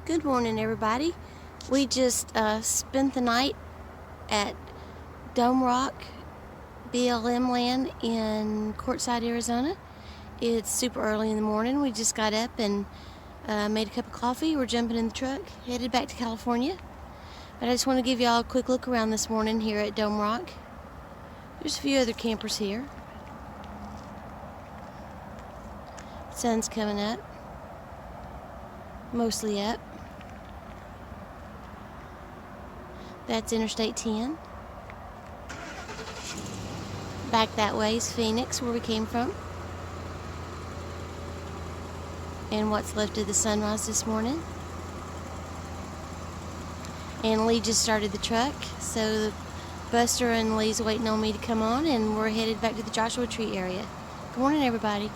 Good morning, everybody. We just spent the night at Dome Rock BLM land in Quartzsite, Arizona. It's super early in the morning. We just got up and made a cup of coffee. We're jumping in the truck, headed back to California. But I just want to give y'all a quick look around this morning here at Dome Rock. There's a few other campers here. Sun's coming up. Mostly up. That's Interstate 10. Back that way is Phoenix, where we came from. And what's left of the sunrise this morning. And Lee just started the truck, so Buster and Lee's waiting on me to come on, and we're headed back to the Joshua Tree area. Good morning, everybody.